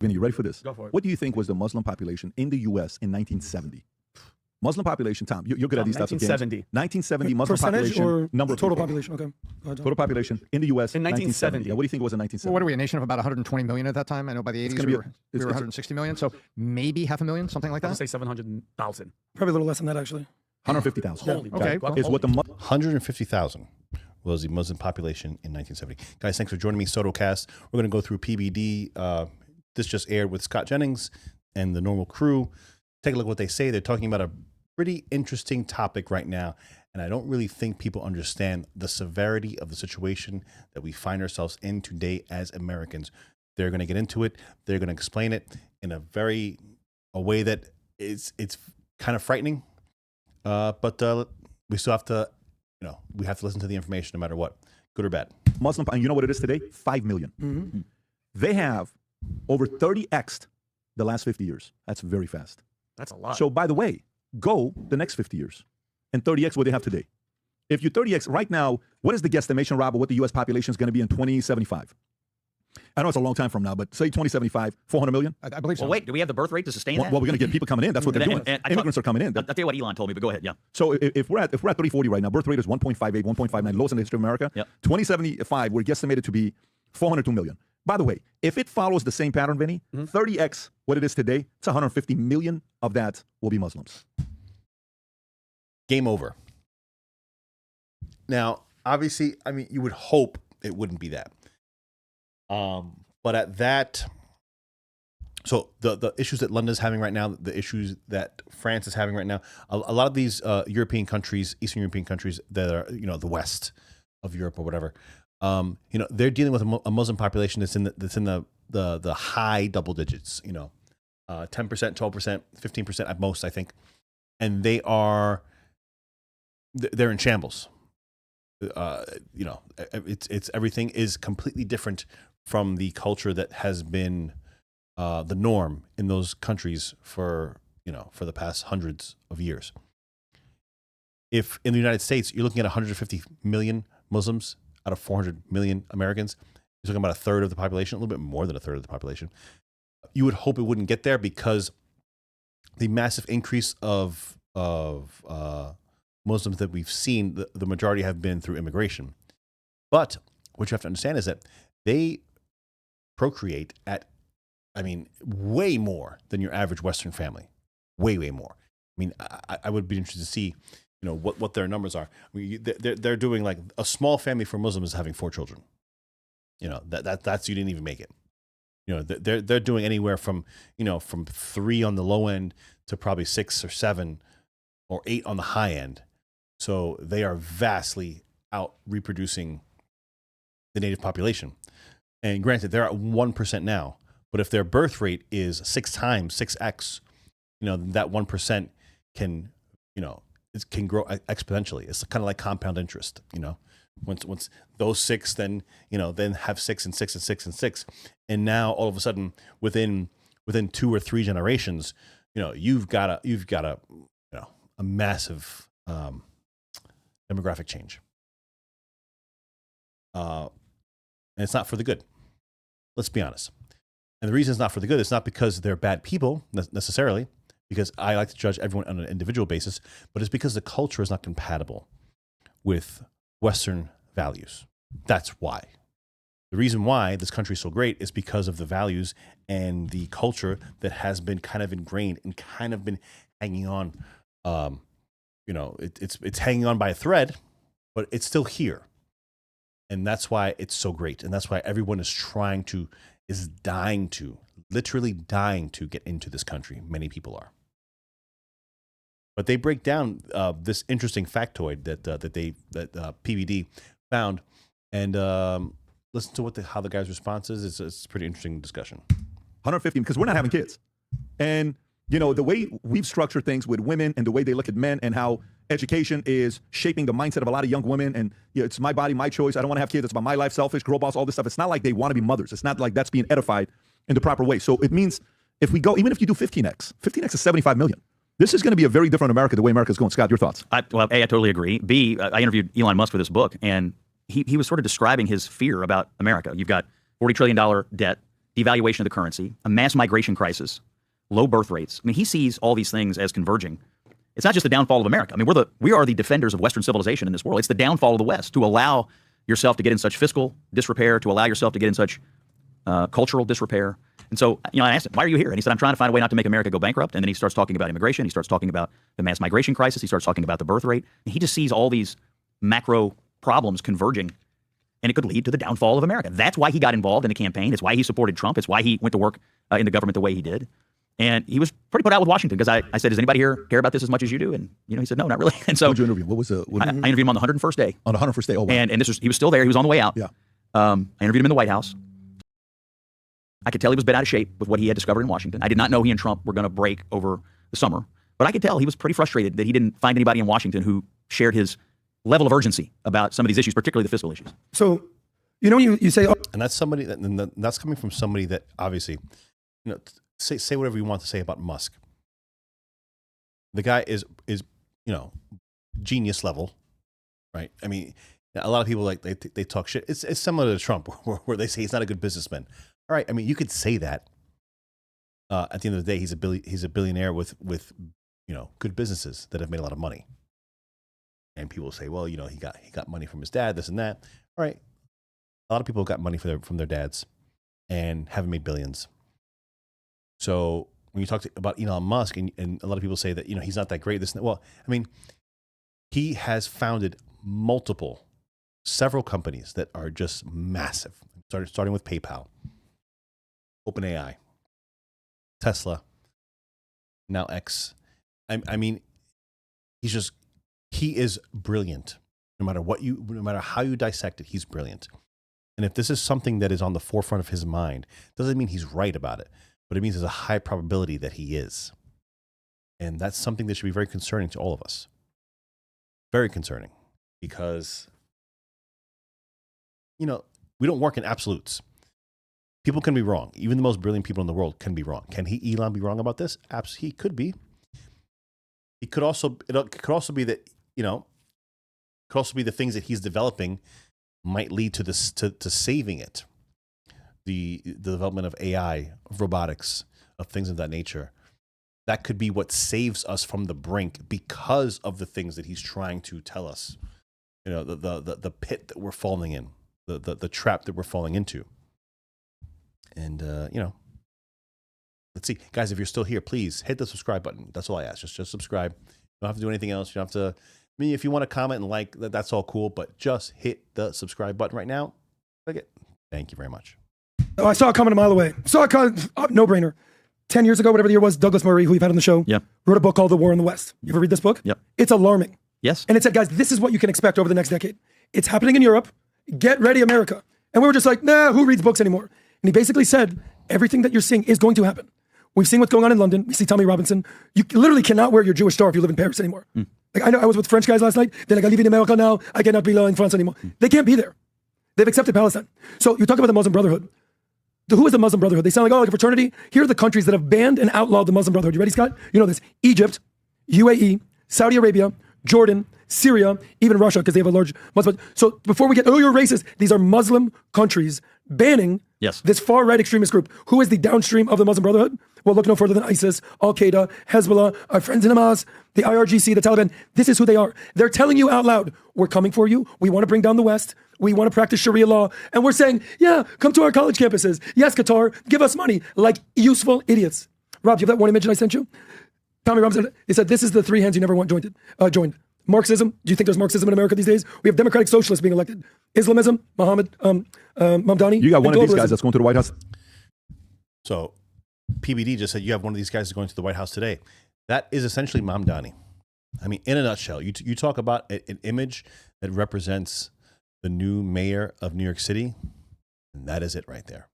Vinny, you ready for this? Go for it. What do you think was the Muslim population in the U.S. in 1970? Muslim population, Tom, you're good at these types of games. 1970 Muslim Percentage population, or number of total people. population? Okay. Go ahead, Tom. Total population in the U.S. In 1970. Yeah, what do you think it was in 1970? Well, what are we, a nation of about 120 million at that time? I know by the 80s gonna we be were 160 million, so maybe 500,000, something like I'll that. say 700,000. Probably a little less than that, actually. 150,000. Holy Okay, cow. Is what the 150,000 was the Muslim population in 1970. Guys, thanks for joining me, SotoCast. We're going to go through PBD. This just aired with Scott Jennings and the normal crew. Take a look at what they say. They're talking about a pretty interesting topic right now, and I don't really think people understand the severity of the situation that we find ourselves in today as Americans. They're going to get into it. They're going to explain it in a way that it's kind of frightening. But we still have to, we have to listen to the information no matter what, good or bad. Muslim, and you know what it is today? 5 million. Mm-hmm. They have over 30x'd the last 50 years. That's very fast. That's a lot. So, by the way, go the next 50 years and 30x what they have today. If you 30x right now, what is the guesstimation, Rob, of what the U.S. population is going to be in 2075? I know it's a long time from now, but say 2075, 400 million? I believe so. Well, wait, do we have the birth rate to sustain that? Well, we're going to get people coming in. That's what they're doing. Immigrants are coming in. I'll tell you what Elon told me, but go ahead, yeah. So if we're at 3040 right now, birth rate is 1.58, 1.59, lowest in the history of America. Yep. 2075, we're guesstimated to be 402 million. By the way, if it follows the same pattern, Vinny, 30x what it is today, it's 150 million of that will be Muslims. Game over. Now, obviously, I mean, you would hope it wouldn't be that. But at that, so the issues that London is having right now, the issues that France is having right now, a lot of these European countries, Eastern European countries that are, the West of Europe or whatever, they're dealing with a Muslim population that's in the high double digits, 10%, 12%, 15% at most, I think, and they're in shambles. It's everything is completely different from the culture that has been the norm in those countries for the past hundreds of years. If in the United States you're looking at 150 million Muslims out of 400 million Americans, you're talking about a third of the population, a little bit more than a third of the population. You would hope it wouldn't get there because the massive increase of Muslims that we've seen, the majority have been through immigration. But what you have to understand is that they procreate at, way more than your average Western family. Way, way more. I would be interested to see, what their numbers are. They're doing like a small family for Muslims is having 4 children. That's you didn't even make it. They're doing anywhere from 3 on the low end to probably 6 or 7 or 8 on the high end. So they are vastly out reproducing the native population. And granted, they're at 1% now, but if their birth rate is 6 times, 6x, that 1% can, it can grow exponentially. It's kind of like compound interest, Once those 6 then, then have 6 and 6 and 6 and 6. And now all of a sudden within 2 or 3 generations, you've got a massive demographic change. And it's not for the good. Let's be honest. And the reason it's not for the good, it's not because they're bad people necessarily, because I like to judge everyone on an individual basis, but it's because the culture is not compatible with Western values. That's why. The reason why this country is so great is because of the values and the culture that has been kind of ingrained and kind of been hanging on. It's hanging on by a thread, but it's still here. And that's why it's so great. And that's why everyone literally dying to get into this country. Many people are. But they break down this interesting factoid that PBD found, and listen to how the guy's response is. It's a pretty interesting discussion. 150, because we're not having kids. And, the way we've structured things with women and the way they look at men and how education is shaping the mindset of a lot of young women. And it's my body, my choice. I don't want to have kids. It's about my life, selfish, girl boss, all this stuff. It's not like they want to be mothers. It's not like that's being edified in the proper way. So it means if we go, even if you do 15x is 75 million. This is going to be a very different America, the way America is going. Scott, your thoughts? A, I totally agree. B, I interviewed Elon Musk for this book, and he was sort of describing his fear about America. You've got $40 trillion debt, devaluation of the currency, a mass migration crisis, low birth rates. I mean, he sees all these things as converging. It's not just the downfall of America. I mean, we are the defenders of Western civilization in this world. It's the downfall of the West to allow yourself to get in such fiscal disrepair, to allow yourself to get in such cultural disrepair. And so, I asked him, why are you here? And he said, I'm trying to find a way not to make America go bankrupt. And then he starts talking about immigration. He starts talking about the mass migration crisis. He starts talking about the birth rate. And he just sees all these macro problems converging, and it could lead to the downfall of America. That's why he got involved in the campaign. It's why he supported Trump. It's why he went to work in the government the way he did. And he was pretty put out with Washington because I said, does anybody here care about this as much as you do? And he said, no, not really. And so Who'd you interview? What was the? I interviewed him on the 101st day. On the 101st day. Oh, wow. And he was still there. He was on the way out. Yeah. I interviewed him in the White House. I could tell he was a bit out of shape with what he had discovered in Washington. I did not know he and Trump were going to break over the summer, but I could tell he was pretty frustrated that he didn't find anybody in Washington who shared his level of urgency about some of these issues, particularly the fiscal issues. So, you say, oh, And that's somebody that's coming from somebody that obviously, say whatever you want to say about Musk. The guy is genius level, right? I mean, a lot of people they talk shit. It's similar to Trump, where they say he's not a good businessman. All right, I mean, you could say that. At the end of the day, he's a billionaire with good businesses that have made a lot of money. And people say, well, he got money from his dad, this and that. All right, a lot of people got money from their dads and haven't made billions. So when you talk about Elon Musk, and a lot of people say that he's not that great, this and that. Well, I mean, he has founded several companies that are just massive. Starting with PayPal, OpenAI, Tesla, now X. I mean, he is brilliant. No matter how you dissect it, he's brilliant. And if this is something that is on the forefront of his mind, doesn't mean he's right about it, but it means there's a high probability that he is. And that's something that should be very concerning to all of us. Very concerning, because we don't work in absolutes. People can be wrong. Even the most brilliant people in the world can be wrong. Can Elon be wrong about this? Absolutely, he could be. It could also be that could also be the things that he's developing might lead to this to saving it. The development of AI, of robotics, of things of that nature. That could be what saves us from the brink because of the things that he's trying to tell us. The pit that we're falling in, the trap that we're falling into. And let's see, guys. If you're still here, please hit the subscribe button. That's all I ask. Just subscribe. You don't have to do anything else. You don't have to. I mean, if you want to comment and like, that's all cool. But just hit the subscribe button right now. Click it. Thank you very much. I saw a comment a mile away. No brainer. 10 years ago, whatever the year was, Douglas Murray, who you've had on the show, wrote a book called The War in the West. You ever read this book? Yep. It's alarming. Yes. And it said, guys, this is what you can expect over the next decade. It's happening in Europe. Get ready, America. And we were just like, nah, who reads books anymore? And he basically said, everything that you're seeing is going to happen. We've seen what's going on in London. We see Tommy Robinson. You literally cannot wear your Jewish star if you live in Paris anymore. Like I was with French guys last night. They're like, I live in America now. I cannot be in France anymore. They can't be there. They've accepted Palestine. So you talk about the Muslim Brotherhood. Who is the Muslim Brotherhood? They sound like, like a fraternity. Here are the countries that have banned and outlawed the Muslim Brotherhood. You ready, Scott? You know this. Egypt, UAE, Saudi Arabia, Jordan, Syria, even Russia, because they have a large Muslim. So before we get, you're racist, these are Muslim countries banning this far-right extremist group. Who is the downstream of the Muslim Brotherhood? Well, look no further than ISIS, Al-Qaeda, Hezbollah, our friends in Hamas, the IRGC, the Taliban. This is who they are. They're telling you out loud, we're coming for you. We want to bring down the West. We want to practice Sharia law. And we're saying, yeah, come to our college campuses. Yes, Qatar, give us money, like useful idiots. Rob, do you have that one image that I sent you? Tommy Robinson, he said, this is the three hands you never want joined. Marxism, do you think there's Marxism in America these days? We have democratic socialists being elected. Islamism, Mohammed Mamdani. You got one of these guys that's going to the White House. So PBD just said you have one of these guys going to the White House today. That is essentially Mamdani. I mean, in a nutshell, you talk about an image that represents the new mayor of New York City, and that is it right there.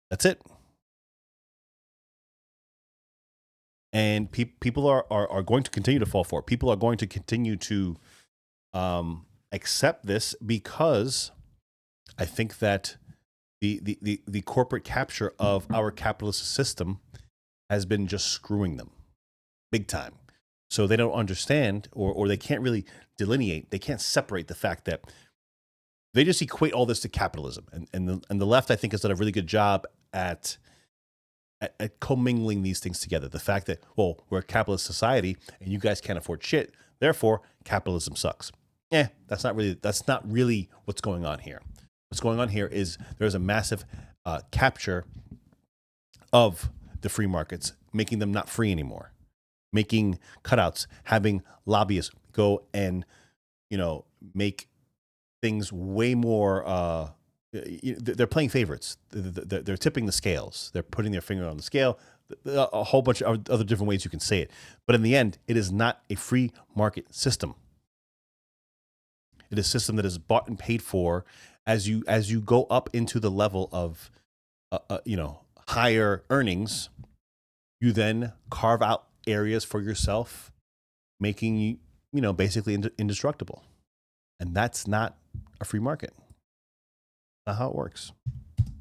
That's it. And people are going to continue to fall for it. People are going to continue to accept this because I think that the corporate capture of our capitalist system has been just screwing them big time. So they don't understand or they can't really delineate. They can't separate the fact that they just equate all this to capitalism. And the left, I think, has done a really good job at commingling these things together. The fact that, well, we're a capitalist society and you guys can't afford shit, therefore capitalism sucks. That's not really what's going on here. What's going on here is there's a massive capture of the free markets, making them not free anymore, making cutouts, having lobbyists go and, make things way more, they're playing favorites. They're tipping the scales. They're putting their finger on the scale. A whole bunch of other different ways you can say it. But in the end, it is not a free market system. It is a system that is bought and paid for as you go up into the level of, higher earnings. You then carve out areas for yourself, making you, basically indestructible. And that's not a free market. Not how it works.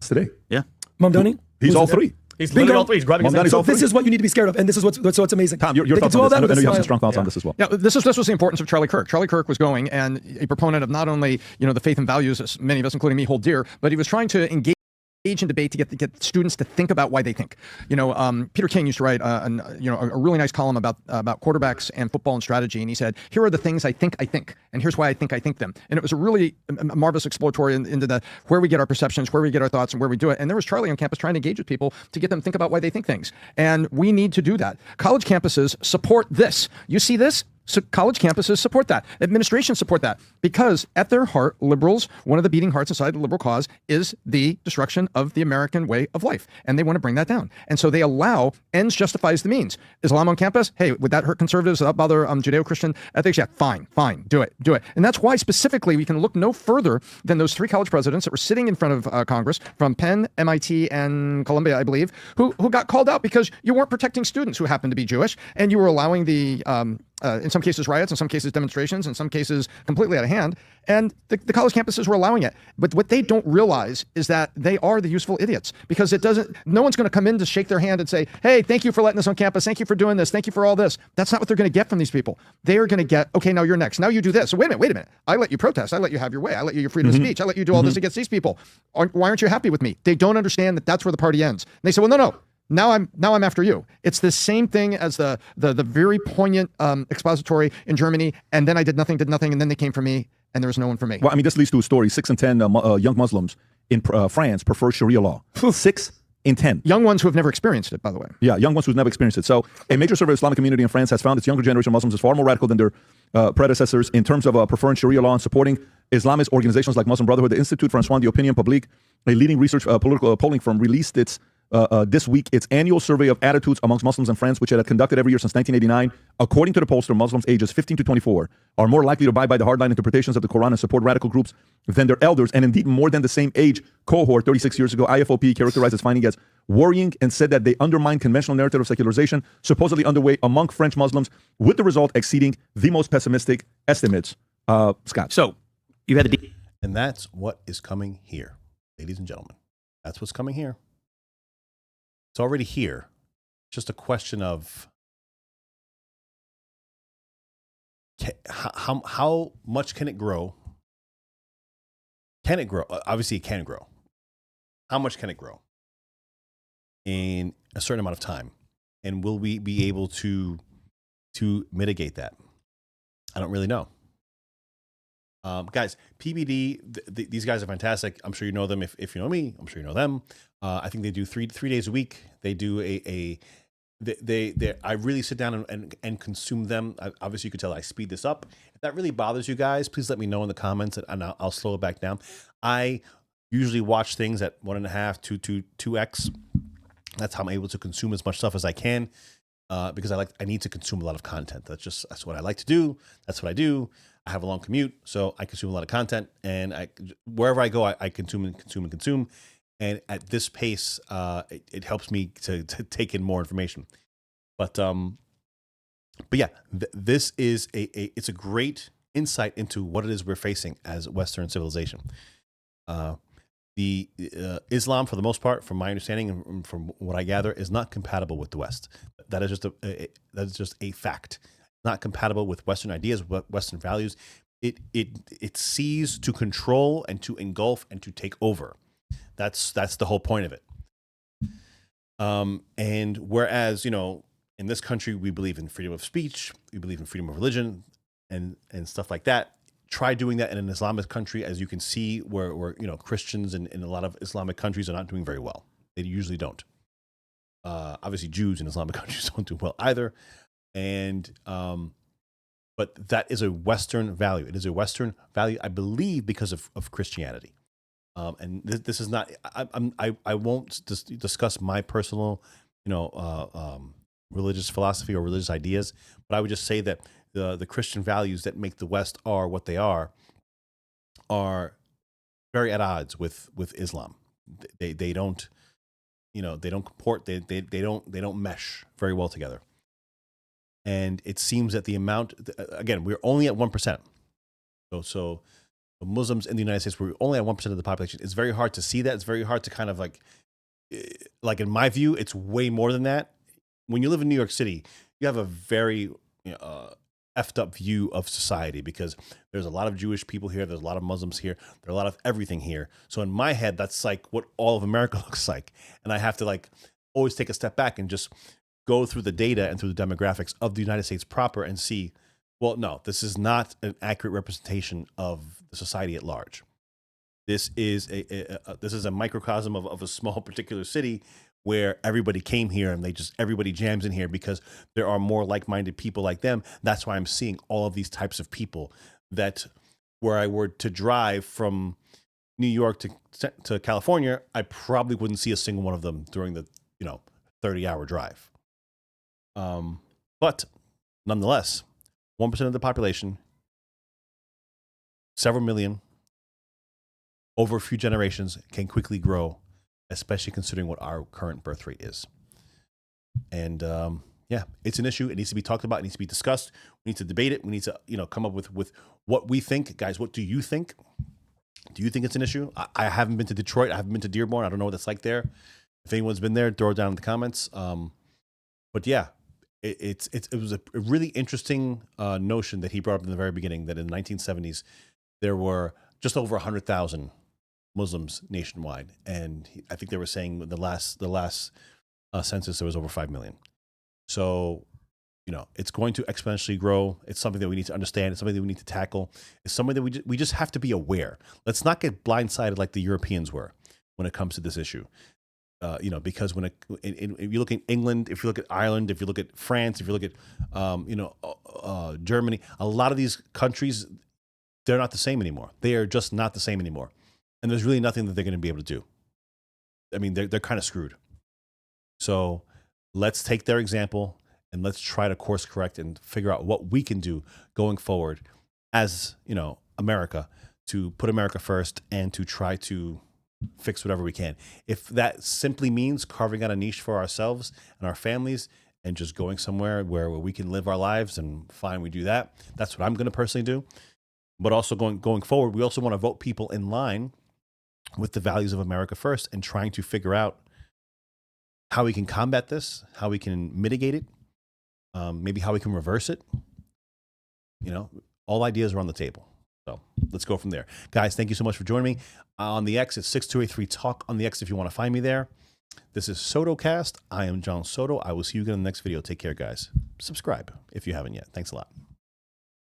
Today. Yeah. Mamdani? He's all three. He's literally all three. He's grabbing his hand. Mamdani's all So this three. is what you need to be scared of, and this is what's amazing. Tom, your They can thoughts do all on this? that with I know a you have some smile. strong thoughts on this as well. Yeah, this was the importance of Charlie Kirk. Charlie Kirk was going and a proponent of not only the faith and values that many of us, including me, hold dear, but he was trying to engage in debate to get students to think about why they think. Peter King used to write a really nice column about quarterbacks and football and strategy, and he said, "Here are the things I think, and here's why I think them." And it was a really marvelous exploratory into where we get our perceptions, where we get our thoughts, and where we do it. And there was Charlie on campus trying to engage with people to get them to think about why they think things. And we need to do that. College campuses support this. You see this? So college campuses support that. Administrations support that because at their heart, liberals, one of the beating hearts inside the liberal cause is the destruction of the American way of life. And they want to bring that down. And so they allow ends justifies the means. Islam on campus? Hey, would that hurt conservatives? Would that bother Judeo-Christian ethics? Yeah, fine. Do it. And that's why specifically we can look no further than those three college presidents that were sitting in front of Congress from Penn, MIT, and Columbia, I believe, who got called out because you weren't protecting students who happened to be Jewish and you were allowing the in some cases riots, in some cases demonstrations, in some cases completely out of hand. And the college campuses were allowing it. But what they don't realize is that they are the useful idiots because no one's going to come in to shake their hand and say, hey, thank you for letting us on campus. Thank you for doing this. Thank you for all this. That's not what they're going to get from these people. They are going to get, okay, now you're next. Now you do this. So wait a minute. I let you protest. I let you have your way. I let you your freedom of speech. I let you do all this against these people. Why aren't you happy with me? They don't understand that that's where the party ends. And they say, well, no. Now I'm after you. It's the same thing as the very poignant expository in Germany. And then I did nothing, and then they came for me, and there was no one for me. Well, I mean, this leads to a story. 6 in 10 young Muslims in France prefer Sharia law. 6 in 10. Young ones who have never experienced it, by the way. Yeah, young ones who've never experienced it. So a major survey of Islamic community in France has found its younger generation of Muslims is far more radical than their predecessors in terms of preferring Sharia law and supporting Islamist organizations like Muslim Brotherhood. The Institute François de Opinion Publique, a leading research political polling firm, released its this week its annual survey of attitudes amongst Muslims in France, which it had conducted every year since 1989. According to the pollster, Muslims ages 15 to 24 are more likely to abide by the hardline interpretations of the Quran and support radical groups than their elders, and indeed more than the same age cohort 36 years ago. IFOP characterized its finding as worrying and said that they undermine conventional narrative of secularization supposedly underway among French Muslims, with the result exceeding the most pessimistic estimates. Scott. So you had the And that's what is coming here, ladies and gentlemen. That's what's coming here. It's already here. Just a question of how much can it grow? Can it grow? Obviously, it can grow. How much can it grow in a certain amount of time? And will we be able to mitigate that? I don't really know. Guys, PBD, these guys are fantastic. I'm sure you know them. If you know me, I'm sure you know them. I think they do three days a week. They do I really sit down and consume them. Obviously, you can tell I speed this up. If that really bothers you guys, please let me know in the comments, and I'll slow it back down. I usually watch things at 1.5 to 2x. That's how I'm able to consume as much stuff as I can, because I need to consume a lot of content. That's what I like to do. That's what I do. I have a long commute, so I consume a lot of content, and wherever I go, I consume and consume and consume. And at this pace, it helps me to take in more information. But yeah, this is it's a great insight into what it is we're facing as Western civilization. The Islam, for the most part, from my understanding and from what I gather, is not compatible with the West. That is just a fact. Not compatible with Western ideas, Western values. it sees to control and to engulf and to take over. That's the whole point of it. And whereas, you know, in this country, we believe in freedom of speech, we believe in freedom of religion and stuff like that. Try doing that in an Islamic country, as you can see, where you know, Christians in a lot of Islamic countries are not doing very well. They usually don't. Obviously, Jews in Islamic countries don't do well either. And but that is a Western value. It is a Western value, I believe, because of Christianity. And this is not. I won't discuss my personal, you know, religious philosophy or religious ideas, but I would just say that the Christian values that make the West are what they are very at odds with Islam. They don't, you know, they don't comport. They don't mesh very well together. And it seems that the amount, again, we're only at 1%. So Muslims in the United States, we're only at 1% of the population. It's very hard to see that. It's very hard to kind of like in my view, it's way more than that. When you live in New York City, you have a very effed up view of society, because there's a lot of Jewish people here. There's a lot of Muslims here. There are a lot of everything here. So in my head, that's like what all of America looks like. And I have to like always take a step back and just go through the data and through the demographics of the United States proper and see, well, no, this is not an accurate representation of the society at large. This is a microcosm of a small particular city where everybody came here and everybody jams in here because there are more like-minded people like them. That's why I'm seeing all of these types of people that where I were to drive from New York to California, I probably wouldn't see a single one of them during the 30-hour drive. But nonetheless, 1% of the population, several million, over a few generations, can quickly grow, especially considering what our current birth rate is. And yeah, it's an issue. It needs to be talked about. It needs to be discussed. We need to debate it. We need to, come up with what we think. Guys, what do you think? Do you think it's an issue? I haven't been to Detroit. I haven't been to Dearborn. I don't know what it's like there. If anyone's been there, throw it down in the comments. But yeah, it was a really interesting notion that he brought up in the very beginning, that in the 1970s, there were just over 100,000 Muslims nationwide. And I think they were saying the last census, there was over 5 million. So, it's going to exponentially grow. It's something that we need to understand. It's something that we need to tackle. It's something that we just have to be aware. Let's not get blindsided like the Europeans were when it comes to this issue. Because when if you look at England, if you look at Ireland, if you look at France, if you look at, Germany, a lot of these countries, they're not the same anymore. They are just not the same anymore. And there's really nothing that they're going to be able to do. I mean, they're kind of screwed. So let's take their example and let's try to course correct and figure out what we can do going forward as, America, to put America first and to try to fix whatever we can. If that simply means carving out a niche for ourselves and our families and just going somewhere where we can live our lives, and fine, we do that. That's what I'm going to personally do. But also going forward, we also want to vote people in line with the values of America first, and trying to figure out how we can combat this, how we can mitigate it, maybe how we can reverse it. All ideas are on the table. So let's go from there. Guys, thank you so much for joining me. On the X, it's 6283talk on the X if you want to find me there. This is SotoCast. I am John Soto. I will see you again in the next video. Take care, guys. Subscribe if you haven't yet. Thanks a lot.